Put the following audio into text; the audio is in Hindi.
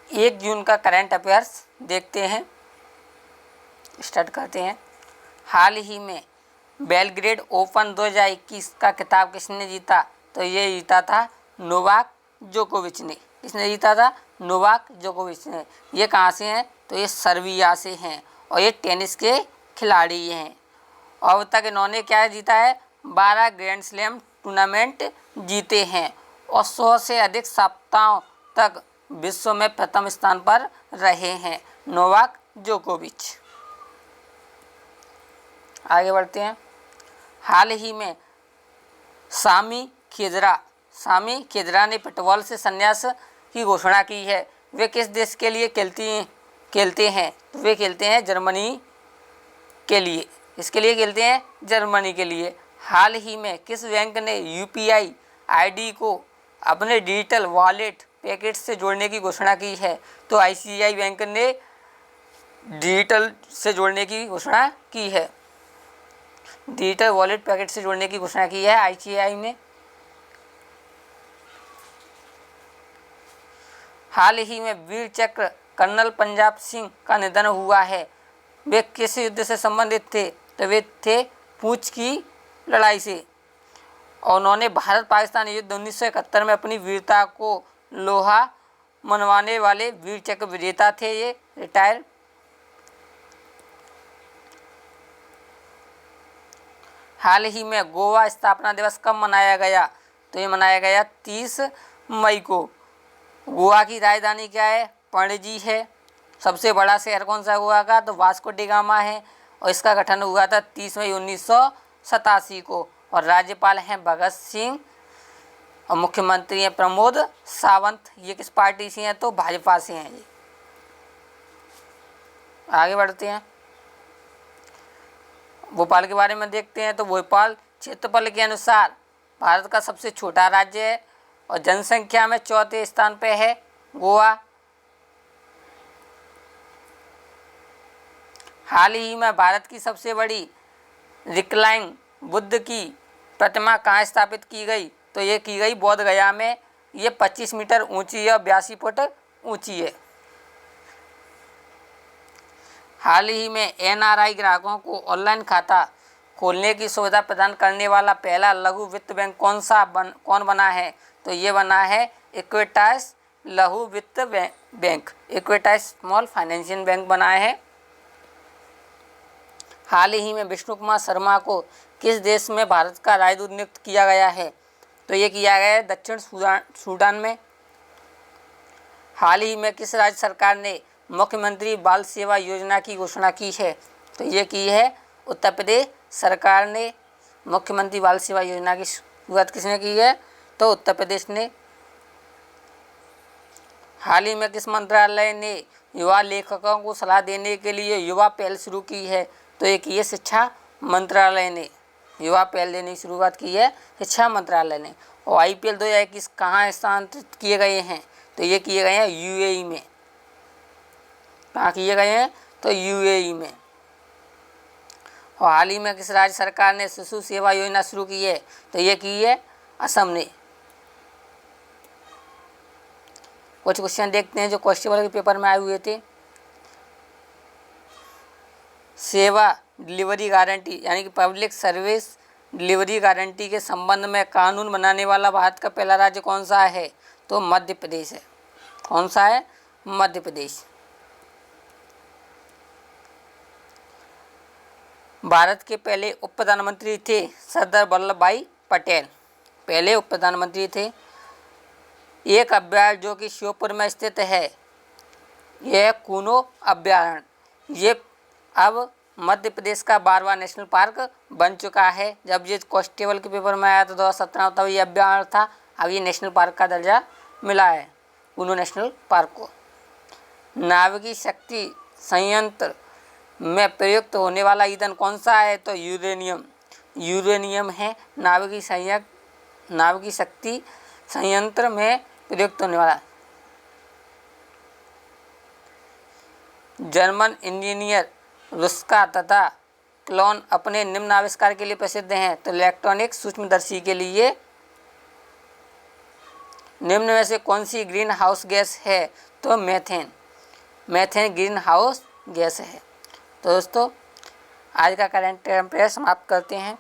1 जून का करंट अफेयर्स देखते हैं, स्टार्ट करते हैं। हाल ही में बेलग्रेड ओपन 2021 का खिताब किसने जीता? तो ये जीता था नोवाक जोकोविच ने। किसने जीता था? नोवाक जोकोविच ने। ये कहाँ से हैं? तो ये सर्बिया से हैं और ये टेनिस के खिलाड़ी हैं। और अब तक इन्होंने क्या जीता है? 12 ग्रैंड स्लैम टूर्नामेंट जीते हैं और 100 से अधिक सप्ताहों तक विश्व में प्रथम स्थान पर रहे हैं नोवाक जोकोविच। आगे बढ़ते हैं। हाल ही में सामी खेजरा ने फुटबॉल से संन्यास की घोषणा की है। वे किस देश के लिए खेलते हैं? तो वे खेलते हैं जर्मनी के लिए। इसके लिए खेलते हैं जर्मनी के लिए। हाल ही में किस बैंक ने यूपीआई आईडी को अपने डिजिटल वॉलेट पैकेट से जोड़ने की घोषणा की है? तो आईसीआई बैंक ने डिजिटल से जोड़ने की घोषणा की है। डिजिटल वॉलेट पैकेट से जोड़ने की घोषणा की है आईसीआई ने। हाल ही में वीर चक्र कर्नल पंजाब सिंह का निधन हुआ है। वे किस युद्ध से संबंधित थे? तो वे थे पूंछ की लड़ाई से और उन्होंने भारत पाकिस्तान युद्ध 1971 में अपनी वीरता को लोहा मनवाने वाले वीर चक्र विजेता थे। ये रिटायर। हाल ही में गोवा स्थापना दिवस कब मनाया गया? तो ये मनाया गया 30 मई को। गोवा की राजधानी क्या है? पणजी है। सबसे बड़ा शहर कौन सा गोवा का? तो वास्को डी गामा है और इसका गठन हुआ था 30 मई 1987 को। और राज्यपाल हैं भगत सिंह और मुख्यमंत्री हैं प्रमोद सावंत। ये किस पार्टी से हैं? तो भाजपा से हैं। ये आगे बढ़ते हैं। भोपाल के बारे में देखते हैं। तो भोपाल क्षेत्रफल के अनुसार भारत का सबसे छोटा राज्य है और जनसंख्या में चौथे स्थान पे है गोवा। हाल ही में भारत की सबसे बड़ी रिक्लाइंग बुद्ध की प्रतिमा कहाँ स्थापित की गई? तो ये की गई बोध गया में। ये 25 मीटर ऊंची है और 82 फुट ऊंची है। हाल ही में एनआरआई ग्राहकों को ऑनलाइन खाता खोलने की सुविधा प्रदान करने वाला पहला लघु वित्त बैंक कौन बना है? तो ये बना है इक्विटास लघु वित्त bank. Equitas small financial bank बना है। हाल ही में विष्णु कुमार शर्मा को किस देश में भारत का राजदूत नियुक्त किया गया है? तो ये किया गया है दक्षिण सूडान में। हाल ही में किस राज्य सरकार ने मुख्यमंत्री बाल सेवा योजना की घोषणा की है? तो ये की है उत्तर प्रदेश सरकार ने। मुख्यमंत्री बाल सेवा योजना की शुरुआत किसने की है? तो उत्तर प्रदेश ने। हाल ही में किस मंत्रालय ने युवा लेखकों को सलाह देने के लिए युवा पहल शुरू की है? तो एक ये शिक्षा मंत्रालय ने युवा पहल देने की शुरुआत की है, शिक्षा मंत्रालय ने। और आईपीएल 2021 कहाँ स्थानांतरित किए गए हैं? तो ये किए गए हैं यूएई में। कहाँ किए गए हैं? तो यूएई में। और हाल ही में किस राज्य सरकार ने शिशु सेवा योजना शुरू की है? तो ये की है असम ने। कुछ क्वेश्चन देखते हैं जो कांस्टेबल के पेपर में आए हुए थे। सेवा डिलीवरी गारंटी यानी कि पब्लिक सर्विस डिलीवरी गारंटी के संबंध में कानून बनाने वाला भारत का पहला राज्य कौन सा है? तो मध्य प्रदेश है। कौन सा है? मध्य प्रदेश। भारत के पहले उप प्रधानमंत्री थे सरदार वल्लभ भाई पटेल। पहले उप प्रधानमंत्री थे। एक अभ्यारण्य जो कि श्योपुर में स्थित है, यह कूनो अभ्यारण्य। ये अब मध्य प्रदेश का 12वां नेशनल पार्क बन चुका है। जब ये कांस्टेबल के पेपर में आया था 2017 तब ये अभ्यारण्य था। अब ये नेशनल पार्क का दर्जा मिला है कूनो नेशनल पार्क को। नाभिकीय शक्ति संयंत्र में प्रयुक्त होने वाला ईंधन कौन सा है? तो यूरेनियम। यूरेनियम है नाभिकीय शक्ति संयंत्र में प्रयुक्त होने वाला। जर्मन इंजीनियर रुस्का तथा क्लोन अपने निम्न आविष्कार के लिए प्रसिद्ध हैं? तो इलेक्ट्रॉनिक सूक्ष्मदर्शी के लिए निम्न में से कौन सी ग्रीन हाउस गैस है? तो methane. Methane green house gas है। तो दोस्तों आज का करंट अफेयर समाप्त करते हैं।